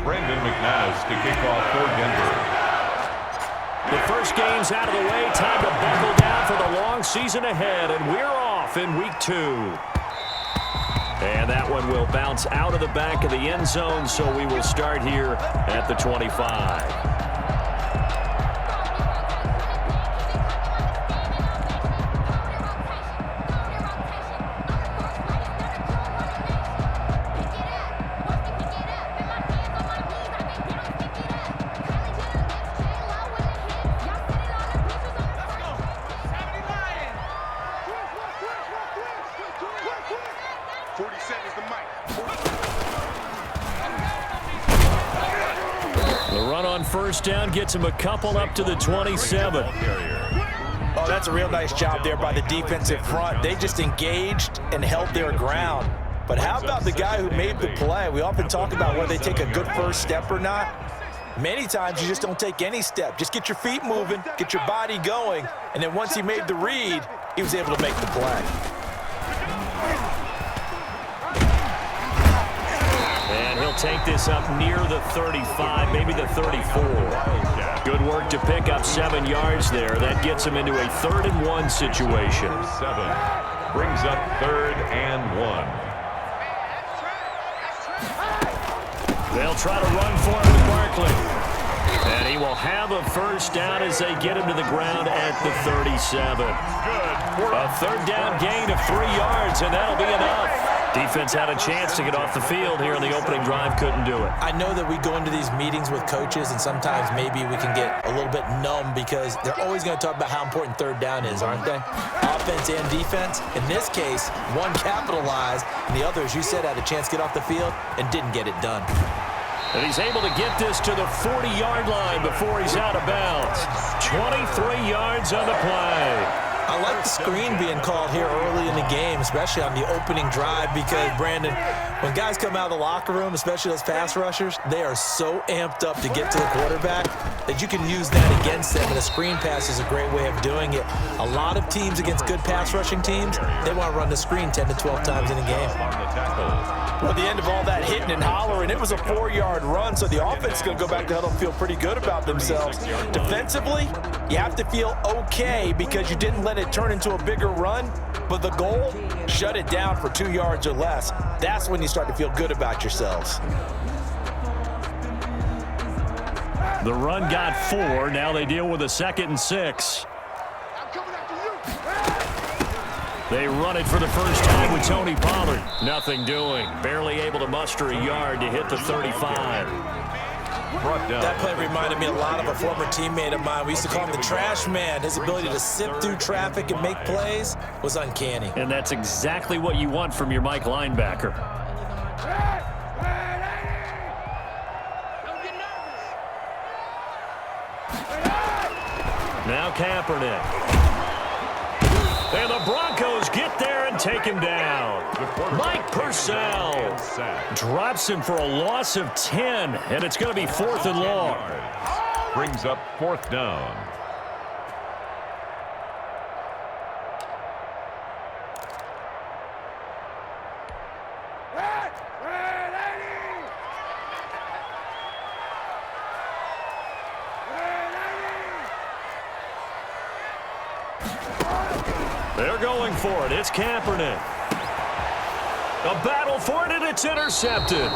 Brandon McManus to kick off for Denver. The first game's out of the way. Time to buckle down for the long season ahead, and we're off in week 2. And that one will bounce out of the back of the end zone, so we will start here at the 25. First down gets him a couple up to the 27. Oh, that's a real nice job there by the defensive front. They just engaged and held their ground. But how about the guy who made the play? We often talk about whether they take a good first step or not. Many times you just don't take any step. Just get your feet moving, get your body going, and then once he made the read, he was able to make the play. And he'll take this up near the 35, maybe the 34. Good work to pick up 7 yards there. That gets him into a 3rd and 1 situation. 7 brings up 3rd and 1. They'll try to run for it with Barkley. And he will have a first down as they get him to the ground at the 37. A 3rd down gain of 3 yards, and that'll be enough. Defense had a chance to get off the field here in the opening drive, couldn't do it. I know that we go into these meetings with coaches, and sometimes maybe we can get a little bit numb because they're always going to talk about how important 3rd down is, aren't they? Offense and defense. In this case, one capitalized, and the other, as you said, had a chance to get off the field and didn't get it done. And he's able to get this to the 40-yard line before he's out of bounds. 23 yards on the play. I like the screen being called here early in the game, especially on the opening drive, because, Brandon, when guys come out of the locker room, especially those pass rushers, they are so amped up to get to the quarterback that you can use that against them, and a screen pass is a great way of doing it. A lot of teams against good pass rushing teams, they want to run the screen 10 to 12 times in a game. Well, at the end of all that hitting and hollering, it was a 4-yard run, so the offense is going to go back to huddle and feel pretty good about themselves. Defensively, you have to feel okay because you didn't let it turn into a bigger run, but the goal, shut it down for 2 yards or less. That's when you start to feel good about yourselves. The run got 4. Now they deal with a 2nd and 6. They run it for the first time with Tony Pollard. Nothing doing. Barely able to muster a yard to hit the 35. That play reminded me a lot of a former teammate of mine. We used to call him the trash man. His ability to sift through traffic and make plays was uncanny. And that's exactly what you want from your Mike linebacker. Now Kaepernick. And the Broncos get there and take him down. Mike Purcell drops him for a loss of 10, and it's going to be 4th and long. Brings up 4th down. They're going for it. It's Kaepernick. A battle for it, and it's intercepted.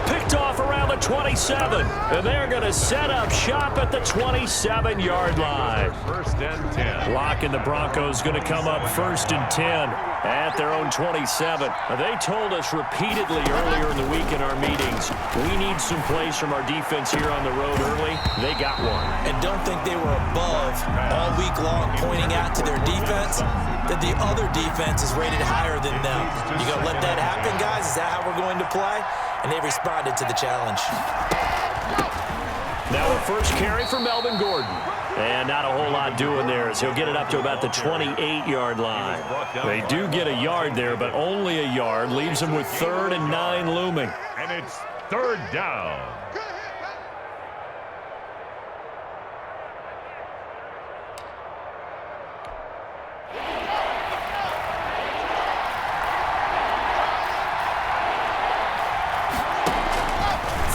Picked off around the 27, and they're going to set up shop at the 27-yard line. 1st and 10. Locke, the Broncos going to come up 1st and 10 at their own 27. They told us repeatedly earlier in the week in our meetings, we need some plays from our defense here on the road early. They got one. And don't think they were above all week long pointing out to their defense that the other defense is rated higher than them. You going to let that happen, guys? Is that how we're going to play? And they responded to the challenge. Now a first carry for Melvin Gordon. And not a whole lot doing there as he'll get it up to about the 28-yard line. They do get a yard there, but only a yard. Leaves them with 3rd and 9 looming. And it's 3rd down.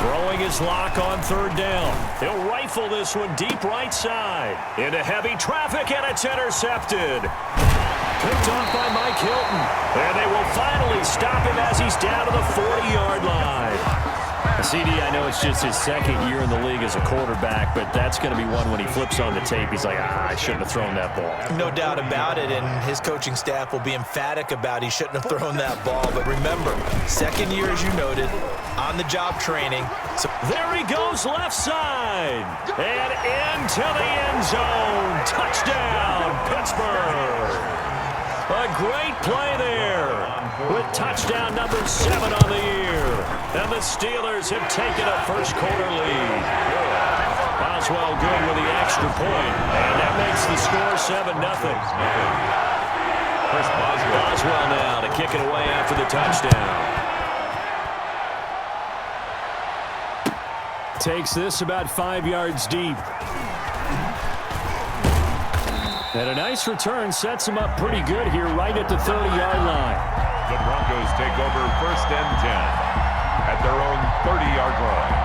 Throwing his lock on third down. He'll rifle this one deep right side. Into heavy traffic, and it's intercepted. Picked off by Mike Hilton. And they will finally stop him as he's down to the 40-yard line. CD, I know it's just his second year in the league as a quarterback, but that's going to be one when he flips on the tape. He's like, I shouldn't have thrown that ball. No doubt about it, and his coaching staff will be emphatic about he shouldn't have thrown that ball. But remember, second year, as you noted, on-the-job training. So there he goes left side, and into the end zone. Touchdown, Pittsburgh. A great play there with touchdown number 7 on the year. And the Steelers have taken a first-quarter lead. Boswell good with the extra point, and that makes the score 7-0. Chris Boswell now to kick it away after the touchdown. Takes this about 5 yards deep. And a nice return sets him up pretty good here right at the 30-yard line. The Broncos take over 1st and 10 at their own 30-yard line.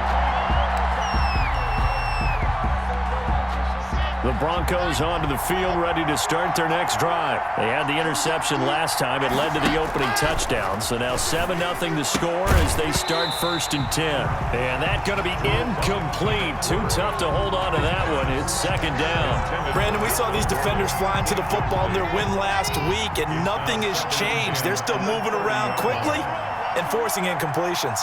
The Broncos onto the field ready to start their next drive. They had the interception last time. It led to the opening touchdown. So now 7-0 to score as they start 1st and 10. And that's going to be incomplete. Too tough to hold on to that one. It's 2nd down. Brandon, we saw these defenders flying to the football in their win last week, and nothing has changed. They're still moving around quickly and forcing incompletions.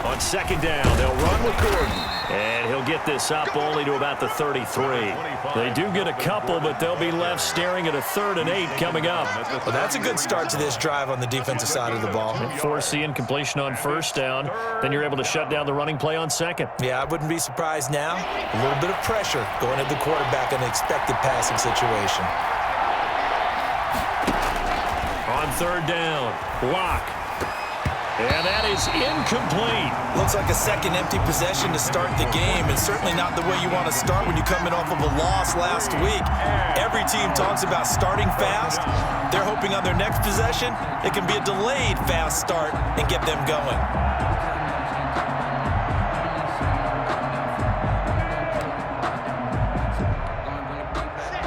On 2nd down, they'll run with Gordon. And he'll get this up only to about the 33. They do get a couple, but they'll be left staring at a 3rd and 8 coming up. Well, that's a good start to this drive on the defensive side of the ball. Force the incompletion on 1st down. Then you're able to shut down the running play on 2nd. Yeah, I wouldn't be surprised now. A little bit of pressure going at the quarterback in an expected passing situation. On 3rd down, Lock. And that is incomplete. Looks like a second empty possession to start the game, and certainly not the way you want to start when you're coming off of a loss last week. Every team talks about starting fast. They're hoping on their next possession, it can be a delayed fast start and get them going.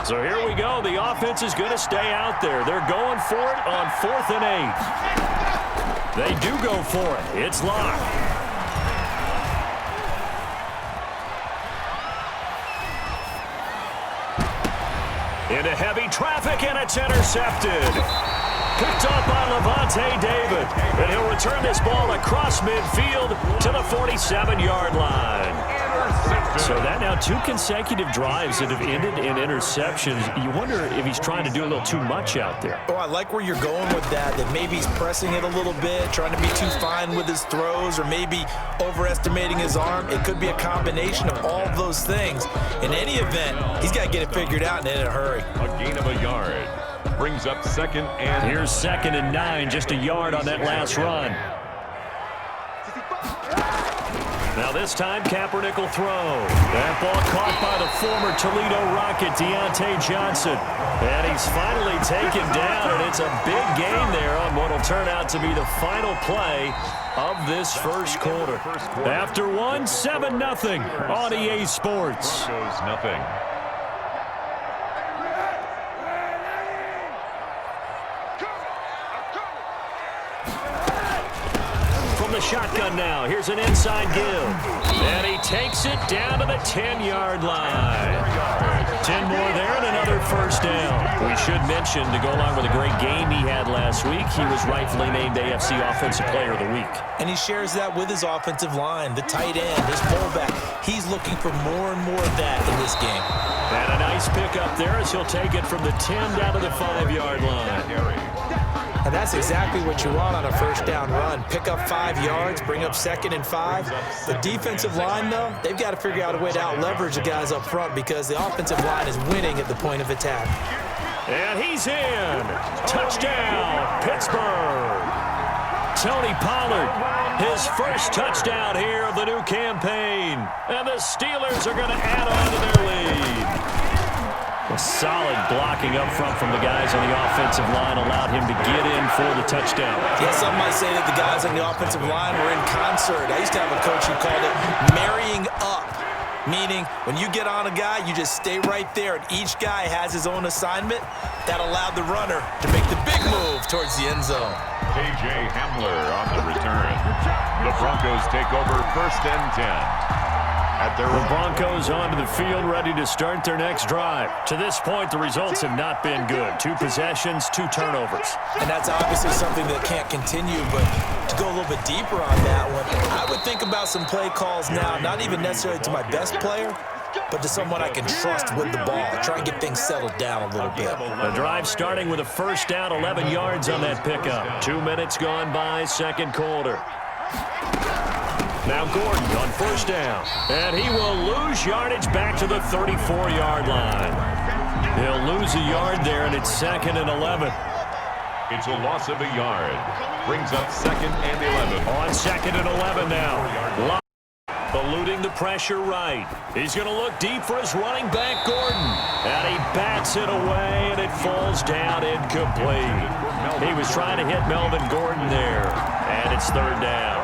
So here we go. The offense is going to stay out there. They're going for it on 4th and 8. They do go for it. It's Locke. Into heavy traffic, and it's intercepted. Picked off by Levante David. And he'll return this ball across midfield to the 47-yard line. So that now 2 consecutive drives that have ended in interceptions. You wonder if he's trying to do a little too much out there. Oh, I like where you're going with that maybe he's pressing it a little bit, trying to be too fine with his throws, or maybe overestimating his arm. It could be a combination of all of those things. In any event, he's got to get it figured out and in a hurry. A gain of a yard brings up 2nd and... Here's 2nd and 9, just a yard on that last run. Now this time, Kaepernick will throw. That ball caught by the former Toledo Rocket, Deontay Johnson. And he's finally taken down, and it's a big gain there on what will turn out to be the final play of this first quarter. After one, 7-0 on EA Sports. Nothing. Shotgun now. Here's an inside give. And he takes it down to the 10-yard line. 10 more there and another first down. We should mention, to go along with a great game he had last week, he was rightfully named AFC Offensive Player of the Week. And he shares that with his offensive line, the tight end, his fullback. He's looking for more and more of that in this game. And a nice pickup there as he'll take it from the 10 down to the 5-yard line. And that's exactly what you want on a first down run. Pick up 5 yards, bring up 2nd and 5. The defensive line, though, they've got to figure out a way to out-leverage the guys up front because the offensive line is winning at the point of attack. And he's in. Touchdown, Pittsburgh. Tony Pollard, his first touchdown here of the new campaign. And the Steelers are going to add on to their lead. A solid blocking up front from the guys on the offensive line allowed him to get in for the touchdown. Yeah, some might say that the guys on the offensive line were in concert. I used to have a coach who called it marrying up, meaning when you get on a guy, you just stay right there, and each guy has his own assignment. That allowed the runner to make the big move towards the end zone. K.J. Hamler on the return. The Broncos take over 1st and 10. The Broncos onto the field, ready to start their next drive. To this point, the results have not been good. 2 possessions, 2 turnovers. And that's obviously something that can't continue, but to go a little bit deeper on that one, I would think about some play calls now, not even necessarily to my best player, but to someone I can trust with the ball. Try and get things settled down a little bit. The drive starting with a first down, 11 yards on that pickup. 2 minutes gone by, second quarter. Now Gordon on first down. And he will lose yardage back to the 34-yard line. He'll lose a yard there, and it's 2nd and 11. It's a loss of a yard. Brings up 2nd and 11. On 2nd and 11 now. Eluding the pressure right. He's going to look deep for his running back, Gordon. And he bats it away, and it falls down incomplete. He was trying to hit Melvin Gordon there. And it's 3rd down.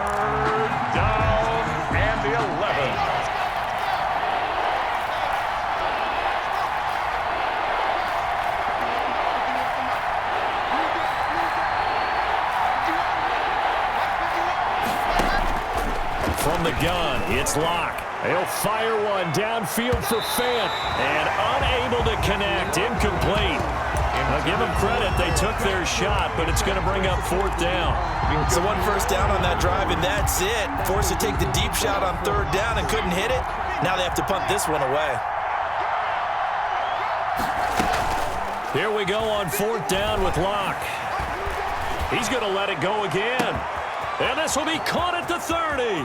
Down and the 11. From the gun, it's Locke. He'll fire one downfield for Fant. And unable to connect, incomplete. I'll give them credit. They took their shot, but it's going to bring up 4th down. So 1 first down on that drive, and that's it. Forced to take the deep shot on 3rd down and couldn't hit it. Now they have to punt this one away. Here we go on 4th down with Locke. He's going to let it go again. And this will be caught at the 30.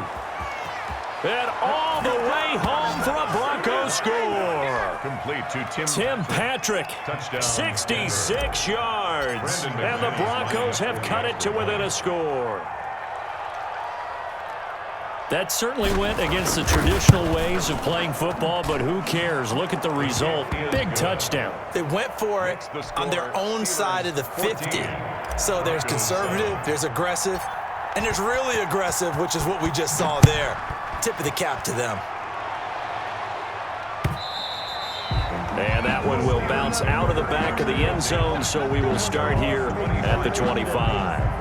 And all the way home for a Broncos score. Complete to Tim Patrick, touchdown. 66 yards. And the Broncos have cut it to within a score. That certainly went against the traditional ways of playing football, but who cares? Look at the result. Big touchdown. They went for it on their own side of the 50. So there's conservative, there's aggressive, and there's really aggressive, which is what we just saw there. Tip of the cap to them. And that one will bounce out of the back of the end zone, so we will start here at the 25.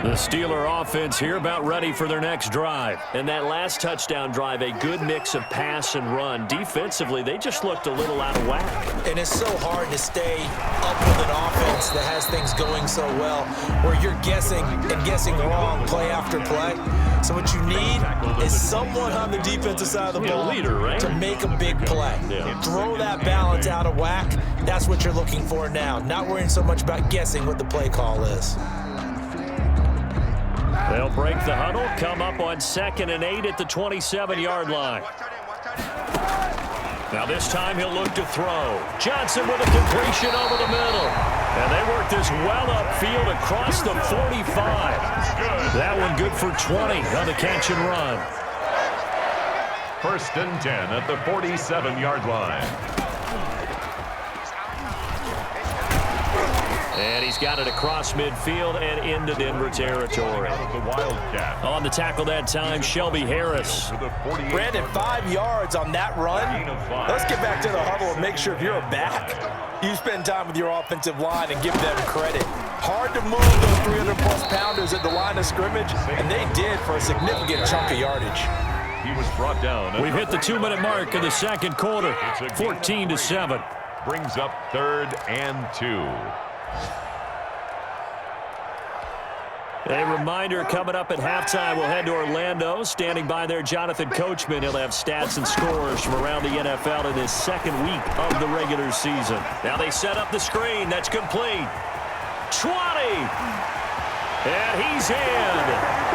The Steeler offense here about ready for their next drive. And that last touchdown drive, a good mix of pass and run. Defensively, they just looked a little out of whack. And it's so hard to stay up with an offense that has things going so well, where you're guessing and guessing wrong play after play. So what you need is someone on the defensive side of the ball leader, right? to make a big play. Yeah. Throw that balance out of whack. That's what you're looking for now. Not worrying so much about guessing what the play call is. They'll break the huddle, come up on 2nd and 8 at the 27-yard line. Now this time he'll look to throw. Johnson with a completion over the middle. And they work this well upfield across the 45. That one good for 20 on the catch and run. 1st and 10 at the 47-yard line. And he's got it across midfield and into Denver territory. The Wildcat. On the tackle that time, Shelby Harris. Brandon, 5 yards on that run. Let's get back to the huddle and make sure if you're a back, you spend time with your offensive line and give them credit. Hard to move those 300-plus pounders at the line of scrimmage, and they did for a significant chunk of yardage. He was brought down. We've hit the 2-minute mark of the second quarter, 14-7. Brings up 3rd and 2. A reminder coming up at halftime, we'll head to Orlando. Standing by there, Jonathan Coachman. He'll have stats and scores from around the NFL in his 2nd week of the regular season. Now they set up the screen. That's complete. 20. And he's in.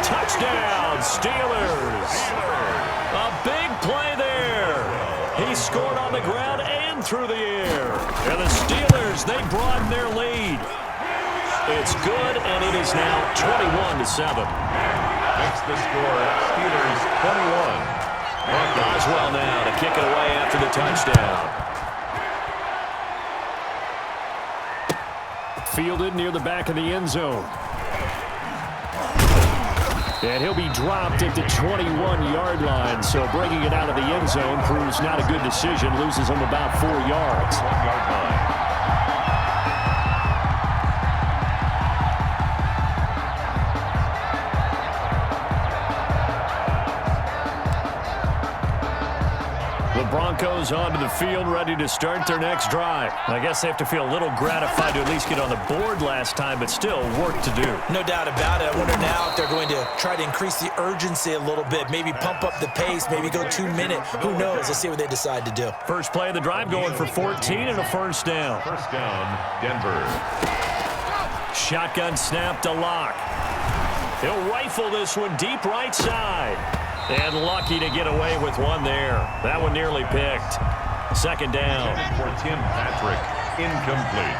Touchdown, Steelers. A big play there. He scored on the ground and through the air. And the Steelers, they broaden their lead. It's good, and it is now 21-7. Makes the score Steelers 21 well now to kick it away after the touchdown. Fielded near the back of the end zone. And he'll be dropped at the 21-yard line. So bringing it out of the end zone proves not a good decision. Loses him about 4 yards. 1-yard line. The Broncos onto the field, ready to start their next drive. I guess they have to feel a little gratified to at least get on the board last time, but still work to do. No doubt about it. I wonder now if they're going to try to increase the urgency a little bit, maybe pump up the pace, maybe go 2-minute. Who knows? Let's see what they decide to do. First play of the drive going for 14 and a first down. First down, Denver. Shotgun snap to Locke. He'll rifle this one deep right side. And lucky to get away with one there. That one nearly picked. Second down. For Tim Patrick, incomplete.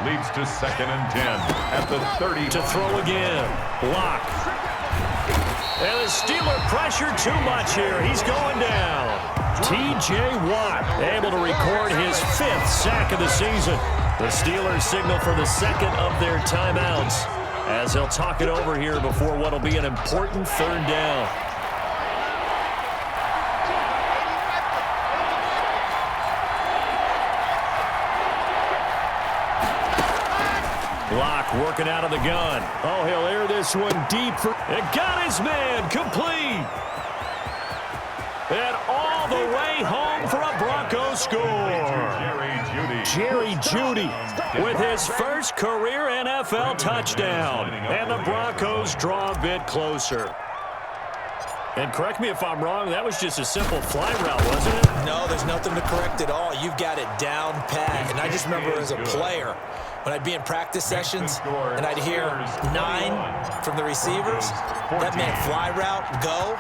Leads to 2nd and 10 at the 30. To throw again. Locke. And the Steeler pressure too much here. He's going down. T.J. Watt able to record his 5th sack of the season. The Steelers signal for the 2nd of their timeouts as they'll talk it over here before what will be an important 3rd down. Locke working out of the gun. Oh, he'll air this one deep. It got his man complete. And all the way home for a Broncos score. Jerry Jeudy with his first career NFL touchdown. And the Broncos draw a bit closer. And correct me if I'm wrong, that was just a simple fly route, wasn't it? No, there's nothing to correct at all. You've got it down pat. And I just remember as a player, when I'd be in practice sessions and I'd hear 9 from the receivers, that meant fly route, go,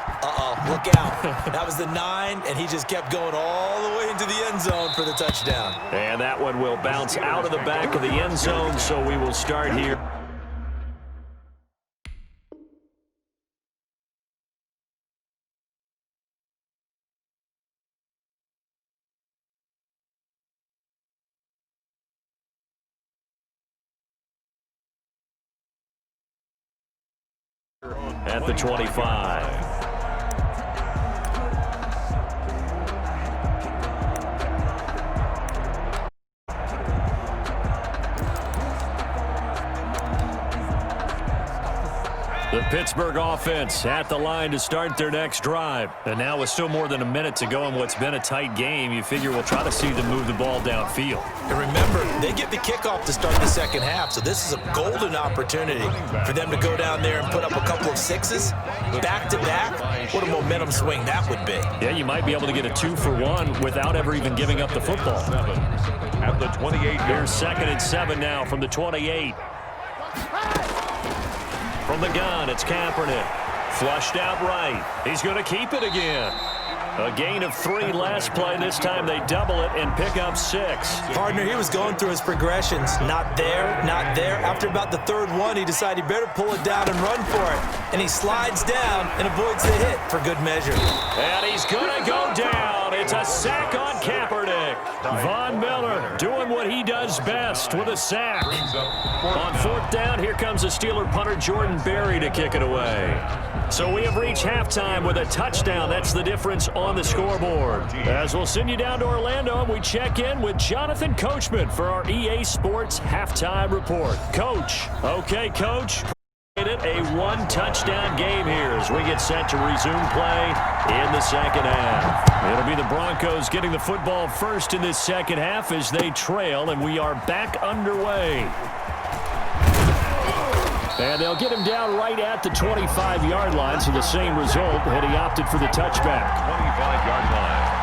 look out. That was the 9, and he just kept going all the way into the end zone for the touchdown. And that one will bounce out of the back of the end zone, so we will start here. At the 25. The Pittsburgh offense at the line to start their next drive. And now with still more than a minute to go in what's been a tight game, you figure we'll try to see them move the ball downfield. And remember, they get the kickoff to start the second half, so this is a golden opportunity for them to go down there and put up a couple of 6s back-to-back. What a momentum swing that would be. Yeah, you might be able to get a 2-for-1 without ever even giving up the football. At the 28. Here's 2nd and 7 now from the 28. From the gun, it's Kaepernick. Flushed out right. He's going to keep it again. A gain of 3 last play. This time they double it and pick up 6. Partner, he was going through his progressions. Not there, not there. After about the 3rd one, he decided he better pull it down and run for it. And he slides down and avoids the hit for good measure. And he's going to go down. It's a sack on Kaepernick. Von Miller doing what he does best with a sack. On 4th down, here comes the Steeler punter Jordan Berry to kick it away. So we have reached halftime with a touchdown. That's the difference on the scoreboard. As we'll send you down to Orlando, and we check in with Jonathan Coachman for our EA Sports Halftime Report. Coach. Okay, Coach. A 1-touchdown game here as we get set to resume play in the second half. It'll be the Broncos getting the football first in this second half as they trail, and we are back underway. And they'll get him down right at the 25-yard line, so the same result had he opted for the touchback. 25-yard line.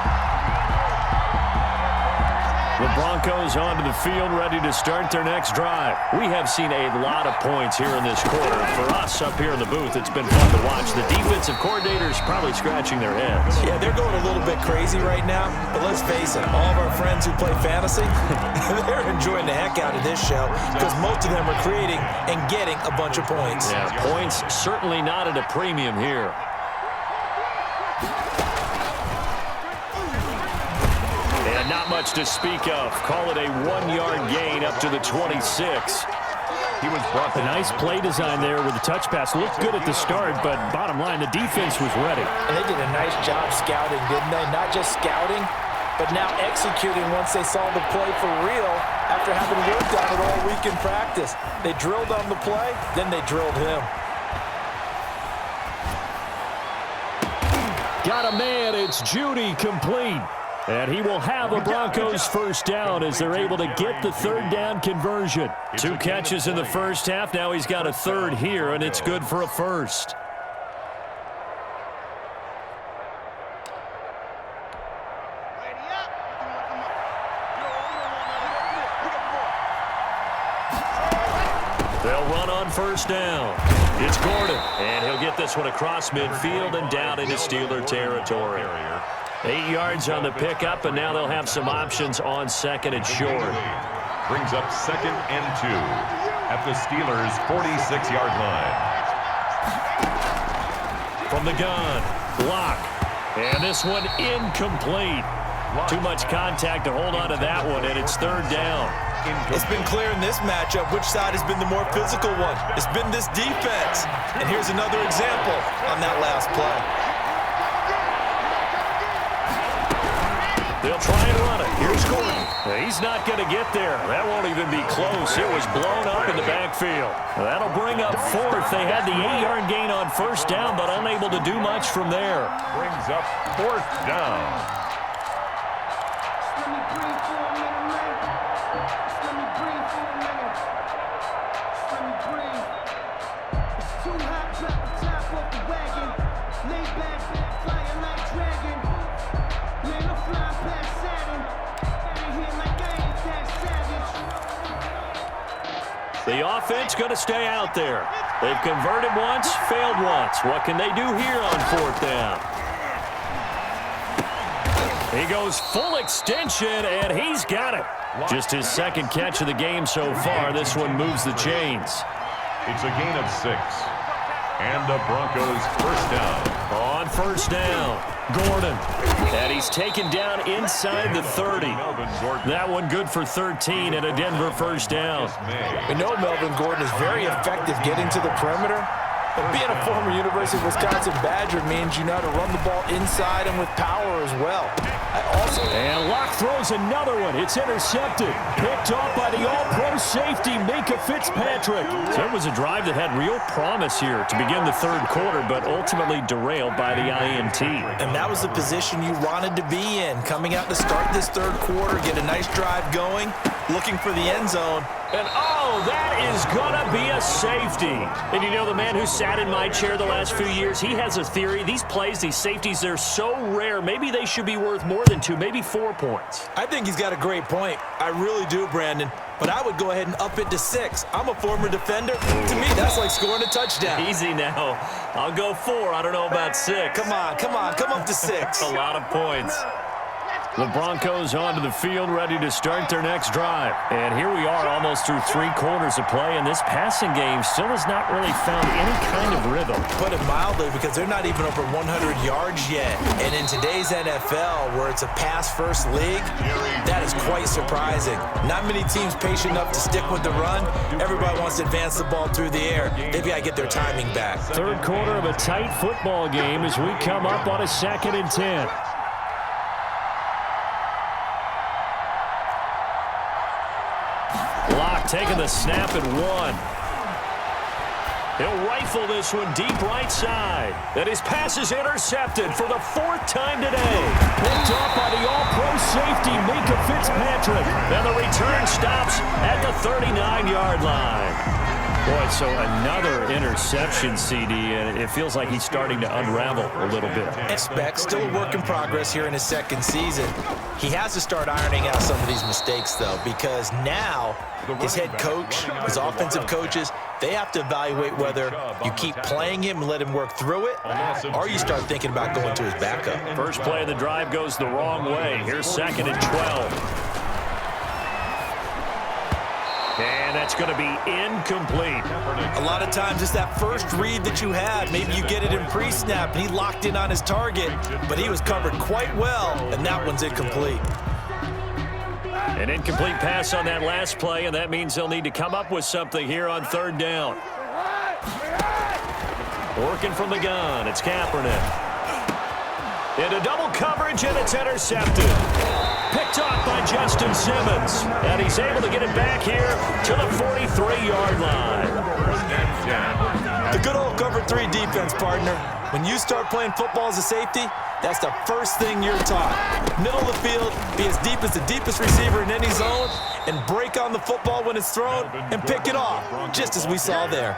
The Broncos onto the field, ready to start their next drive. We have seen a lot of points here in this quarter. For us up here in the booth, it's been fun to watch. The defensive coordinators probably scratching their heads. Yeah, they're going a little bit crazy right now, but let's face it, all of our friends who play fantasy, they're enjoying the heck out of this show because most of them are creating and getting a bunch of points. Yeah, points certainly not at a premium here. not much to speak of. Call it a 1-yard gain up to the 26. He was brought A nice play design there with the touch pass. Looked good at the start, but bottom line, the defense was ready. And they did a nice job scouting, didn't they? Not just scouting, but now executing once they saw the play for real after having worked on it all week in practice. They drilled on the play, then they drilled him. Got a man, it's Judy, complete. And he will have a Broncos first down as they're able to get the third down conversion. 2 catches in the first half. Now he's got a third here, and it's good for a first. They'll run on first down. It's Gordon, and he'll get this one across midfield and down into Steeler territory. 8 yards on the pickup, and now they'll have some options on second and short. Brings up 2nd and 2 at the Steelers' 46-yard line. From the gun, block. And this one incomplete. Too much contact to hold on to that one, and it's third down. It's been clear in this matchup which side has been the more physical one. It's been this defense. And here's another example on that last play. They'll try and run it. Here's Gordon. He's not going to get there. That won't even be close. It was blown up in the backfield. That'll bring up fourth. They had the 8-yard gain on first down, but unable to do much from there. Brings up 4th down. The offense going to stay out there. They've converted once, failed once. What can they do here on 4th down? He goes full extension, and he's got it. Just his 2nd catch of the game so far. This one moves the chains. It's a gain of 6. And the Broncos first down. On first down, Gordon. And he's taken down inside the 30. That one good for 13 and a Denver first down. We know Melvin Gordon is very effective getting to the perimeter. But being a former University of Wisconsin Badger means you know how to run the ball inside and with power as well. And Locke throws another one. It's intercepted. Picked off by the all-pro safety, Minka Fitzpatrick. So it was a drive that had real promise here to begin the third quarter, but ultimately derailed by the INT. And that was the position you wanted to be in. Coming out to start this third quarter, get a nice drive going, looking for the end zone. And, oh, that is going to be a safety. And you know, the man who sat in my chair the last few years, he has a theory. These plays, these safeties, they're so rare. Maybe they should be worth more than 2, maybe 4 points. I think he's got a great point. I really do, Brandon. But I would go ahead and up it to 6. I'm a former defender. To me, that's like scoring a touchdown. Easy now. I'll go 4. I don't know about 6. Come on. Come up to 6. A lot of points. The Broncos onto the field, ready to start their next drive. And here we are almost through 3 quarters of play, and this passing game still has not really found any kind of rhythm. Put it mildly, because they're not even over 100 yards yet. And in today's NFL, where it's a pass-first league, that is quite surprising. Not many teams patient enough to stick with the run. Everybody wants to advance the ball through the air. They've got to get their timing back. Third quarter of a tight football game as we come up on a 2nd and 10. Locke taking the snap and 1. He'll rifle this one deep right side. And his pass is intercepted for the 4th time today. Picked off by the all-pro safety, Minka Fitzpatrick. And the return stops at the 39-yard line. Boy, so another interception, CD, and it feels like he's starting to unravel a little bit. Expect still a work in progress here in his 2nd season. He has to start ironing out some of these mistakes, though, because now his head coach, his offensive coaches, they have to evaluate whether you keep playing him and let him work through it, or you start thinking about going to his backup. First play of the drive goes the wrong way. Here's 2nd and 12. And that's going to be incomplete. A lot of times it's that first read that you had. Maybe you get it in pre-snap, and he locked in on his target, but he was covered quite well, and that one's incomplete. An incomplete pass on that last play, and that means they'll need to come up with something here on third down. Working from the gun, it's Kaepernick. Into double coverage, and it's intercepted. Picked off by Justin Simmons. And he's able to get it back here to the 43-yard line. The good old cover 3 defense, partner. When you start playing football as a safety, that's the first thing you're taught. Middle of the field, be as deep as the deepest receiver in any zone, and break on the football when it's thrown, and pick it off, just as we saw there.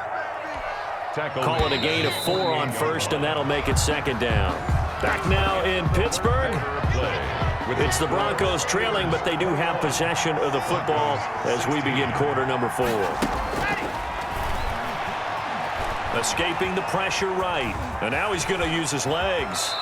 Call it a gain of 4 on first, and that'll make it second down. Back now in Pittsburgh. It's the Broncos trailing, but they do have possession of the football as we begin quarter number 4. Escaping the pressure right. And now he's going to use his legs.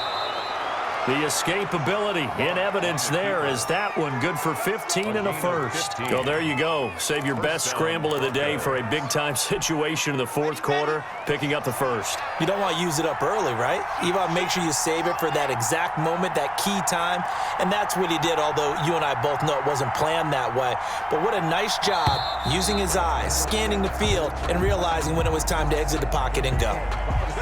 The escapability in evidence there is that one good for 15 and a first. So there you go. Save your best scramble of the day for a big-time situation in the fourth quarter, picking up the first. You don't want to use it up early, right? You want to make sure you save it for that exact moment, that key time. And that's what he did, although you and I both know it wasn't planned that way. But what a nice job using his eyes, scanning the field, and realizing when it was time to exit the pocket and go.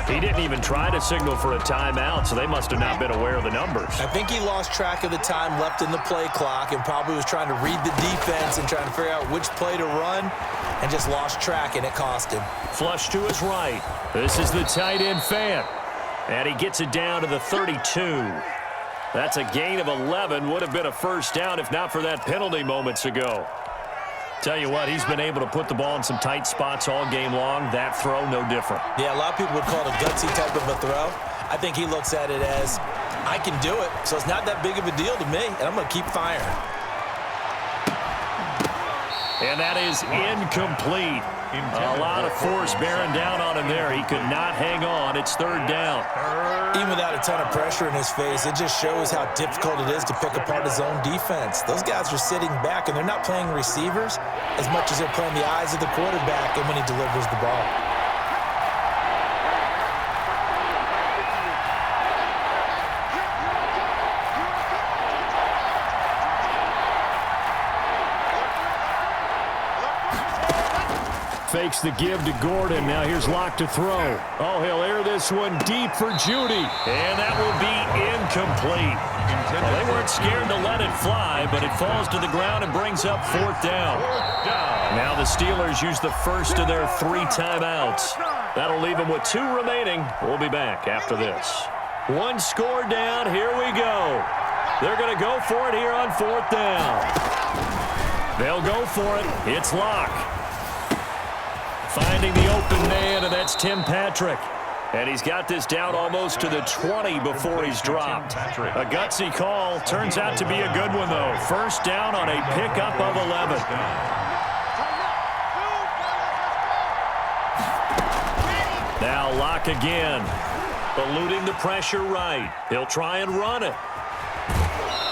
He didn't even try to signal for a timeout, so they must have not been aware of the numbers. I think he lost track of the time left in the play clock and probably was trying to read the defense and trying to figure out which play to run and just lost track, and it cost him. Flush to his right. This is the tight end Fant. And he gets it down to the 32. That's a gain of 11. Would have been a first down if not for that penalty moments ago. Tell you what, he's been able to put the ball in some tight spots all game long. That throw, no different. Yeah, a lot of people would call it a gutsy type of a throw. I think he looks at it as, I can do it, so it's not that big of a deal to me, and I'm going to keep firing. And that is incomplete. A lot of force bearing down on him there. He could not hang on. It's third down. Even without a ton of pressure in his face, it just shows how difficult it is to pick apart his own defense. Those guys are sitting back, and they're not playing receivers as much as they're playing the eyes of the quarterback and when he delivers the ball. Fakes the give to Gordon. Now here's Locke to throw. Oh, he'll air this one deep for Judy. And that will be incomplete. Well, they weren't scared to let it fly, but it falls to the ground and brings up fourth down. Now the Steelers use the first of their 3 timeouts. That'll leave them with 2 remaining. We'll be back after this. 1 score down. Here we go. They're going to go for it here on fourth down. They'll go for it. It's Locke. Finding the open man, and that's Tim Patrick. And he's got this down almost to the 20 before he's dropped. A gutsy call. Turns out to be a good one, though. First down on a pickup of 11. Now Locke again. Eluding the pressure right. He'll try and run it.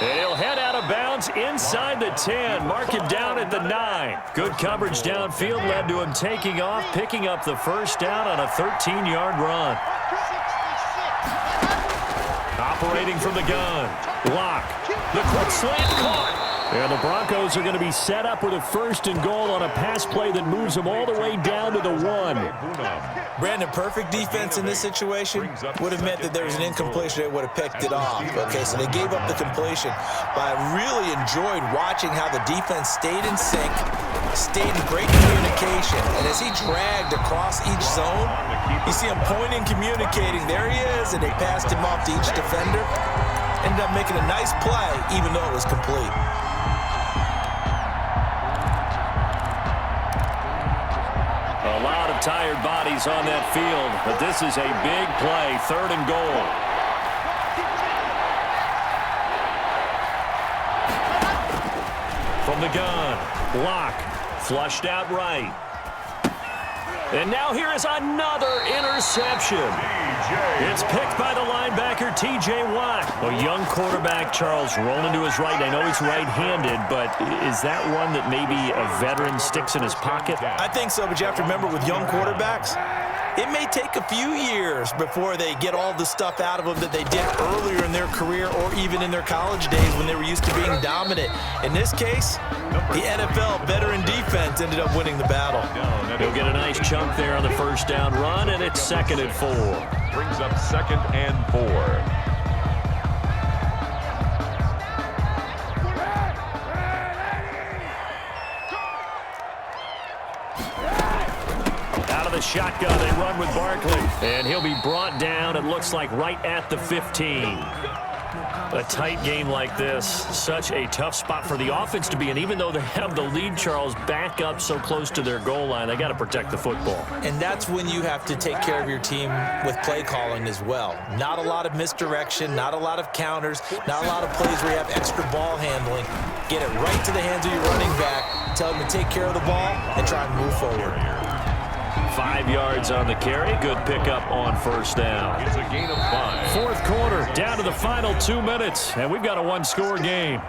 And he'll head out of bounds inside the 10. Mark him down at the 9. Good coverage downfield led to him taking off, picking up the first down on a 13-yard run. Operating from the gun. Locke. The quick slant caught. And the Broncos are going to be set up with a first and goal on a pass play that moves them all the way down to the 1. Brandon, perfect defense in this situation would have meant that there was an incompletion. They would have picked it off. Okay, so they gave up the completion. But I really enjoyed watching how the defense stayed in sync, stayed in great communication. And as he dragged across each zone, you see him pointing, communicating. There he is, and they passed him off to each defender. Ended up making a nice play, even though it was complete. A lot of tired bodies on that field, but this is a big play, 3rd and goal. From the gun, Locke, flushed out right. And now here is another interception. It's picked by the linebacker, T.J. Watt. A young quarterback, Charles, rolling to his right. I know he's right-handed, but is that one that maybe a veteran sticks in his pocket? I think so, but you have to remember with young quarterbacks, it may take a few years before they get all the stuff out of them that they did earlier in their career or even in their college days when they were used to being dominant. In this case, the NFL veteran defense ended up winning the battle. He'll get a nice chunk there on the first down run, and it's 2nd and 4. Brings up 2nd and 4. Shotgun, they run with Barkley, and he'll be brought down, it looks like, right at the 15. A tight game like this, such a tough spot for the offense to be in. Even though they have the lead, Charles, back up so close to their goal line, they got to protect the football. And that's when you have to take care of your team with play calling as well. Not a lot of misdirection, not a lot of counters, not a lot of plays where you have extra ball handling. Get it right to the hands of your running back, tell them to take care of the ball, and try and move forward. 5 yards on the carry. Good pickup on first down. It's a gain of 5. Fourth quarter, down to the final 2 minutes, and we've got a one-score game.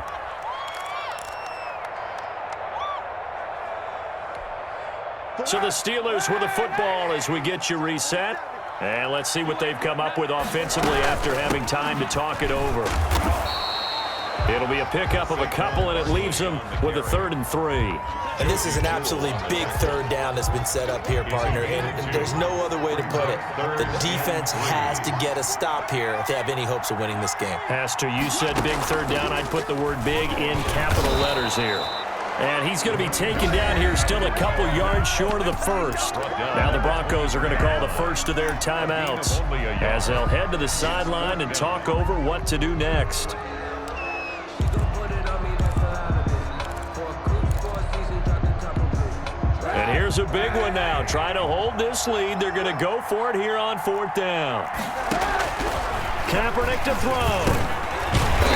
So the Steelers with the football as we get you reset. And let's see what they've come up with offensively after having time to talk it over. It'll be a pickup of a couple, and it leaves them with a 3rd and 3. And this is an absolutely big 3rd down that's been set up here, partner, and there's no other way to put it. The defense has to get a stop here if they have any hopes of winning this game. Pastor, you said big 3rd down. I'd put the word big in capital letters here. And he's going to be taken down here, still a couple yards short of the first. Now the Broncos are going to call the first of their timeouts as they'll head to the sideline and talk over what to do next. And here's a big one now. Trying to hold this lead. They're going to go for it here on 4th down. Kaepernick to throw.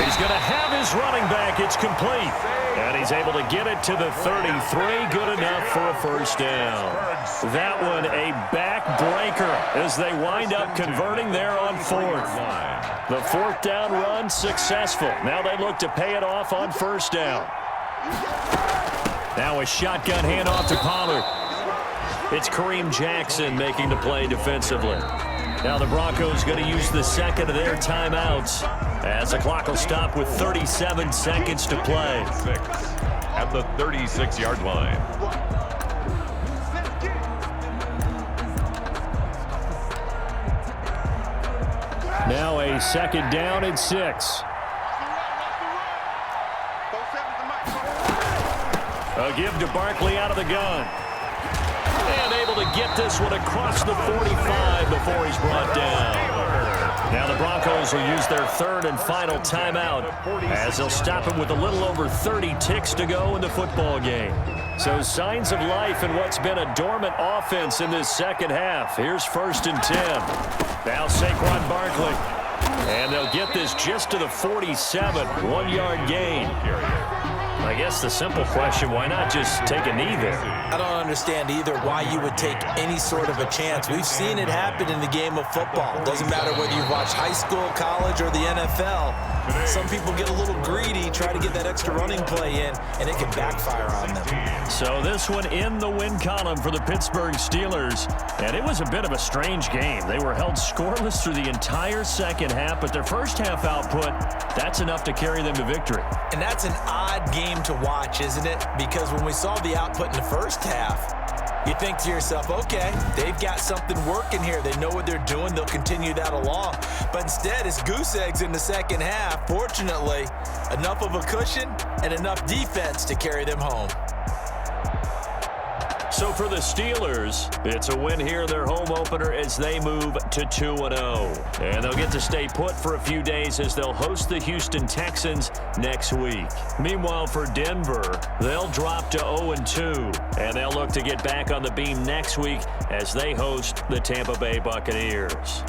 He's going to have his running back. It's complete. And he's able to get it to the 33. Good enough for a first down. That one a backbreaker as they wind up converting there on 4th. The 4th down run successful. Now they look to pay it off on first down. Now a shotgun handoff to Pollard. It's Kareem Jackson making the play defensively. Now the Broncos going to use the 2nd of their timeouts as the clock will stop with 37 seconds to play. 6 at the 36-yard line. Now a 2nd down and 6. A give to Barkley out of the gun. And able to get this one across the 45 before he's brought down. Now the Broncos will use their 3rd and final timeout as they'll stop him with a little over 30 ticks to go in the football game. So signs of life in what's been a dormant offense in this second half. Here's 1st and 10. Now Saquon Barkley. And they'll get this just to the 47, 1-yard gain. I guess the simple question, why not just take a knee there? I don't understand either why you would take any sort of a chance. We've seen it happen in the game of football. Doesn't matter whether you've watched high school, college, or the NFL. Some people get a little greedy, try to get that extra running play in, and it can backfire on them. So this one in the win column for the Pittsburgh Steelers. And it was a bit of a strange game. They were held scoreless through the entire second half, but their first half output, that's enough to carry them to victory. And that's an odd game to watch, isn't it? Because when we saw the output in the first half, you think to yourself, okay, they've got something working here. They know what they're doing. They'll continue that along. But instead, it's goose eggs in the second half. Fortunately, enough of a cushion and enough defense to carry them home. So for the Steelers, it's a win here in their home opener as they move to 2-0. And they'll get to stay put for a few days as they'll host the Houston Texans next week. Meanwhile, for Denver, they'll drop to 0-2. And they'll look to get back on the beam next week as they host the Tampa Bay Buccaneers.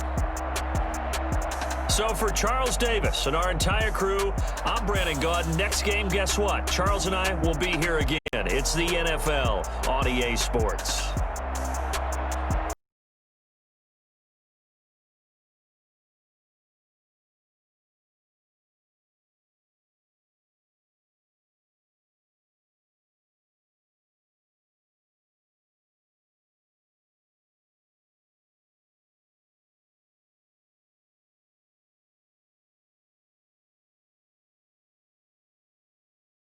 So for Charles Davis and our entire crew, I'm Brandon Gaudin. Next game, guess what? Charles and I will be here again. It's the NFL on EA Sports.